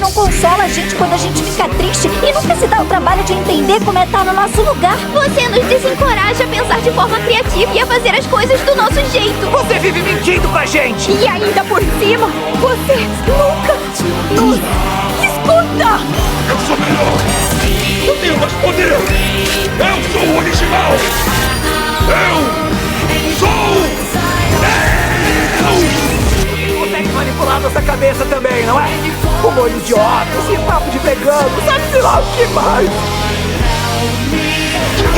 não consola a gente quando a gente fica triste e nunca se dá o trabalho de entender como é estar no nosso lugar. Você nos desencoraja a pensar de forma criativa e a fazer as coisas do nosso jeito. Você vive mentindo pra gente! E ainda por cima, você nunca nos escuta! Eu sou melhor! Eu tenho mais poder! Eu sou o original! Eu sou Deus! Consegue manipular nossa cabeça também, não é? Humor idiota, esse papo de vegano, sabe-se lá o que mais?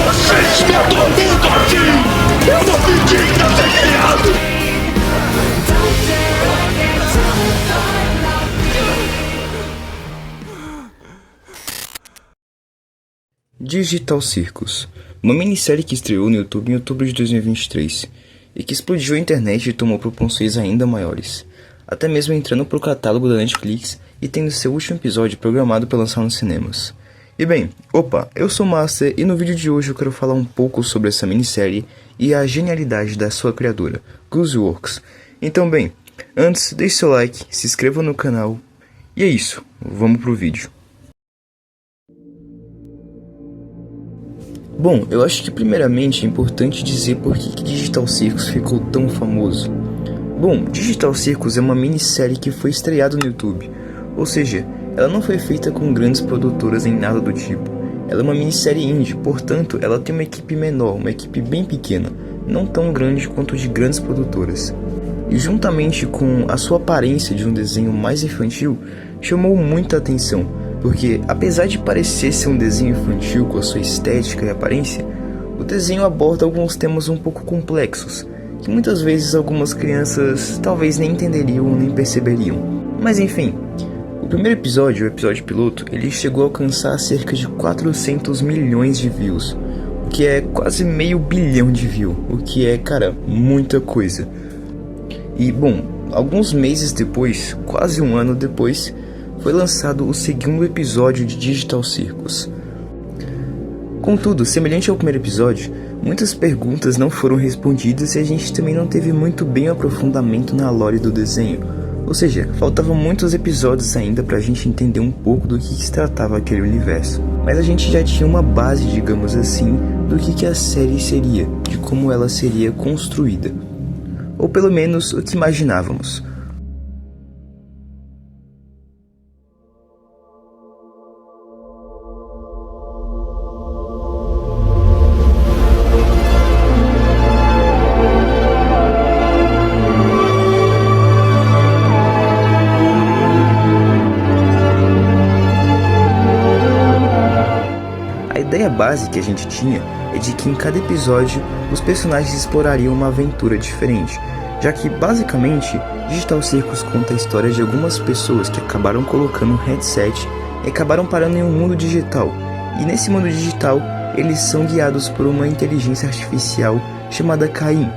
Vocês me atormentam aqui! Eu não pedi pra ser criado! Digital Circus, uma minissérie que estreou no YouTube em outubro de 2023 e que explodiu a internet e tomou proporções ainda maiores, até mesmo entrando para o catálogo da Netflix e tendo seu último episódio programado para lançar nos cinemas. E bem, eu sou o Master e no vídeo de hoje eu quero falar um pouco sobre essa minissérie e a genialidade da sua criadora, Ghostworks. Então bem, antes deixe seu like, se inscreva no canal e é isso, vamos pro vídeo. Bom, eu acho que primeiramente é importante dizer por que Digital Circus ficou tão famoso. Bom, Digital Circus é uma minissérie que foi estreada no YouTube, ou seja, ela não foi feita com grandes produtoras nem nada do tipo. Ela é uma minissérie indie, portanto, ela tem uma equipe menor, uma equipe bem pequena, não tão grande quanto de grandes produtoras. E juntamente com a sua aparência de um desenho mais infantil, chamou muita atenção. Porque, apesar de parecer ser um desenho infantil com a sua estética e aparência, o desenho aborda alguns temas um pouco complexos, que muitas vezes algumas crianças talvez nem entenderiam ou nem perceberiam. Mas enfim, o primeiro episódio, o episódio piloto, ele chegou a alcançar cerca de 400 milhões de views, o que é quase meio bilhão de views, o que é, cara, muita coisa. E, bom, alguns meses depois, quase um ano depois, foi lançado o segundo episódio de Digital Circus. Contudo, semelhante ao primeiro episódio, muitas perguntas não foram respondidas e a gente também não teve muito bem aprofundamento na lore do desenho. Ou seja, faltavam muitos episódios ainda pra gente entender um pouco do que se tratava aquele universo. Mas a gente já tinha uma base, digamos assim, do que a série seria, de como ela seria construída. Ou pelo menos o que imaginávamos. A ideia base que a gente tinha é de que em cada episódio os personagens explorariam uma aventura diferente, já que basicamente Digital Circus conta a história de algumas pessoas que acabaram colocando um headset e acabaram parando em um mundo digital, e nesse mundo digital eles são guiados por uma inteligência artificial chamada Caim,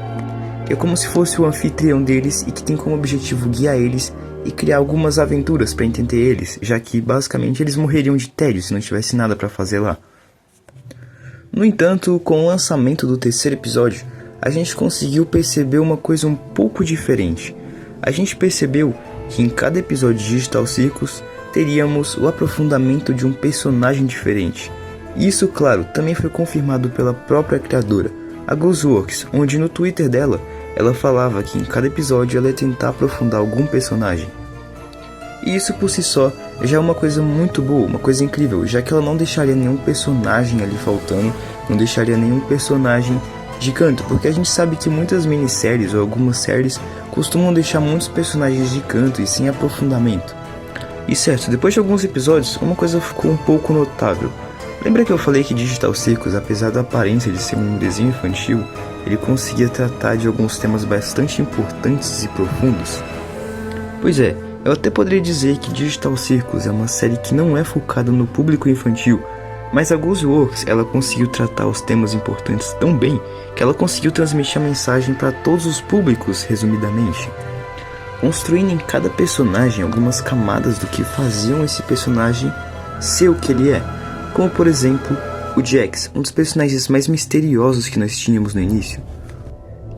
que é como se fosse o anfitrião deles e que tem como objetivo guiar eles e criar algumas aventuras para entender eles, já que basicamente eles morreriam de tédio se não tivesse nada para fazer lá. No entanto, com o lançamento do terceiro episódio, a gente conseguiu perceber uma coisa um pouco diferente. A gente percebeu que em cada episódio de Digital Circus teríamos o aprofundamento de um personagem diferente. E isso, claro, também foi confirmado pela própria criadora, a Ghostworks, onde no Twitter dela, ela falava que em cada episódio ela ia tentar aprofundar algum personagem. E isso por si só já é uma coisa muito boa, uma coisa incrível, já que ela não deixaria nenhum personagem ali faltando, não deixaria nenhum personagem de canto, porque a gente sabe que muitas minisséries ou algumas séries costumam deixar muitos personagens de canto e sem aprofundamento. E certo, depois de alguns episódios, uma coisa ficou um pouco notável. Lembra que eu falei que Digital Circus, apesar da aparência de ser um desenho infantil, ele conseguia tratar de alguns temas bastante importantes e profundos? Pois é, eu até poderia dizer que Digital Circus é uma série que não é focada no público infantil, mas a Ghostworks ela conseguiu tratar os temas importantes tão bem que ela conseguiu transmitir a mensagem para todos os públicos, resumidamente, construindo em cada personagem algumas camadas do que faziam esse personagem ser o que ele é, como por exemplo o Jax, um dos personagens mais misteriosos que nós tínhamos no início,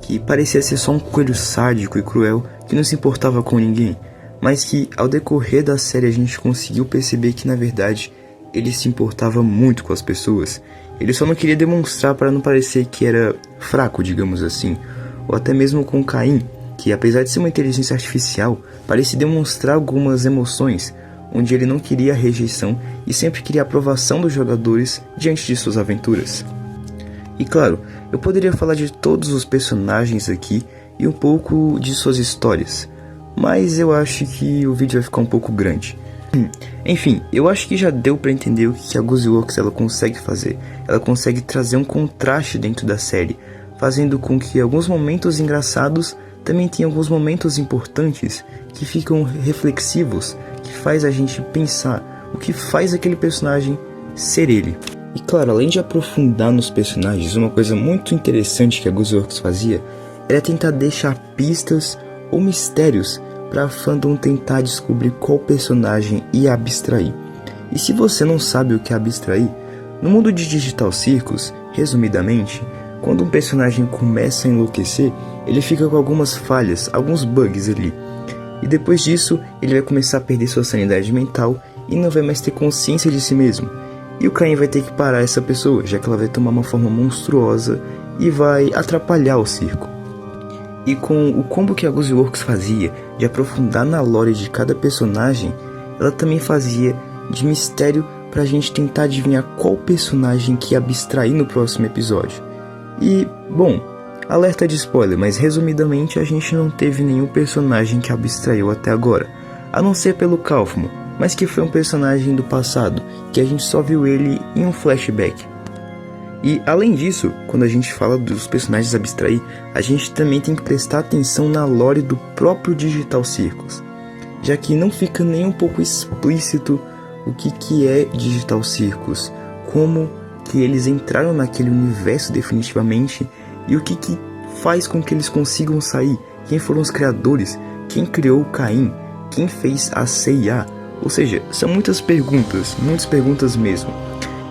que parecia ser só um coelho sádico e cruel que não se importava com ninguém. mas que ao decorrer da série a gente conseguiu perceber que na verdade ele se importava muito com as pessoas. Ele só não queria demonstrar para não parecer que era fraco, digamos assim, ou até mesmo com Caim, que apesar de ser uma inteligência artificial, parecia demonstrar algumas emoções, onde ele não queria a rejeição e sempre queria a aprovação dos jogadores diante de suas aventuras. E claro, eu poderia falar de todos os personagens aqui e um pouco de suas histórias, mas eu acho que o vídeo vai ficar um pouco grande. Enfim, eu acho que já deu pra entender o que a Ghostworks ela consegue fazer. Ela consegue trazer um contraste dentro da série, fazendo com que alguns momentos engraçados também tenham alguns momentos importantes que ficam reflexivos, que faz a gente pensar o que faz aquele personagem ser ele. E claro, além de aprofundar nos personagens, uma coisa muito interessante que a Ghostworks fazia era tentar deixar pistas ou mistérios para a fandom tentar descobrir qual personagem ia abstrair. E se você não sabe o que é abstrair, no mundo de Digital Circus, resumidamente, quando um personagem começa a enlouquecer, ele fica com algumas falhas, alguns bugs ali. E depois disso, ele vai começar a perder sua sanidade mental e não vai mais ter consciência de si mesmo. E o Caim vai ter que parar essa pessoa, já que ela vai tomar uma forma monstruosa e vai atrapalhar o circo. E com o combo que a Ghostworks fazia de aprofundar na lore de cada personagem, ela também fazia de mistério pra gente tentar adivinhar qual personagem que ia abstrair no próximo episódio. E, bom, alerta de spoiler, mas resumidamente a gente não teve nenhum personagem que abstraiu até agora, a não ser pelo Kaufman, mas que foi um personagem do passado, que a gente só viu ele em um flashback. E além disso, quando a gente fala dos personagens abstrair, a gente também tem que prestar atenção na lore do próprio Digital Circus, já que não fica nem um pouco explícito o que é Digital Circus, como que eles entraram naquele universo definitivamente e o que faz com que eles consigam sair, quem foram os criadores, quem criou o Caim, quem fez a CIA, ou seja, são muitas perguntas mesmo,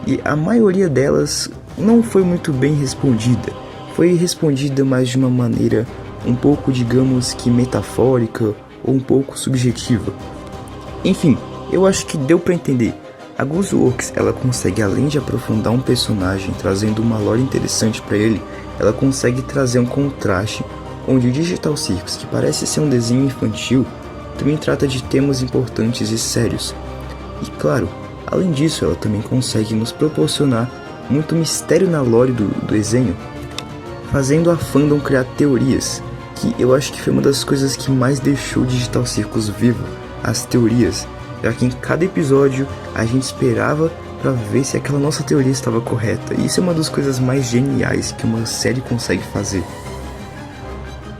e a maioria delas não foi muito bem respondida, foi respondida mais de uma maneira um pouco, digamos que metafórica ou um pouco subjetiva. Enfim, eu acho que deu pra entender. A Ghostworks, ela consegue, além de aprofundar um personagem, trazendo uma lore interessante pra ele, ela consegue trazer um contraste, onde o Digital Circus, que parece ser um desenho infantil, também trata de temas importantes e sérios. E claro, além disso, ela também consegue nos proporcionar muito mistério na lore do desenho, fazendo a fandom criar teorias, que eu acho que foi uma das coisas que mais deixou o Digital Circus vivo, as teorias, já que em cada episódio a gente esperava para ver se aquela nossa teoria estava correta, e isso é uma das coisas mais geniais que uma série consegue fazer.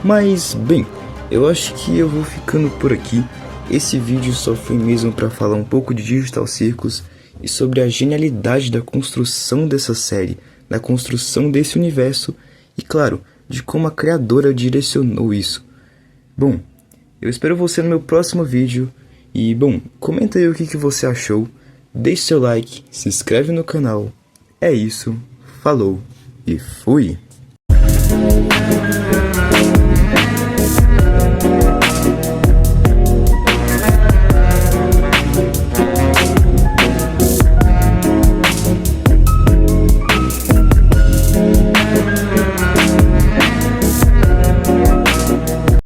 Mas, bem, eu acho que eu vou ficando por aqui. Esse vídeo só foi mesmo para falar um pouco de Digital Circus e sobre a genialidade da construção dessa série, da construção desse universo e, claro, de como a criadora direcionou isso. Bom, eu espero você no meu próximo vídeo e, bom, comenta aí o que você achou, deixe seu like, se inscreve no canal. É isso, falou e fui!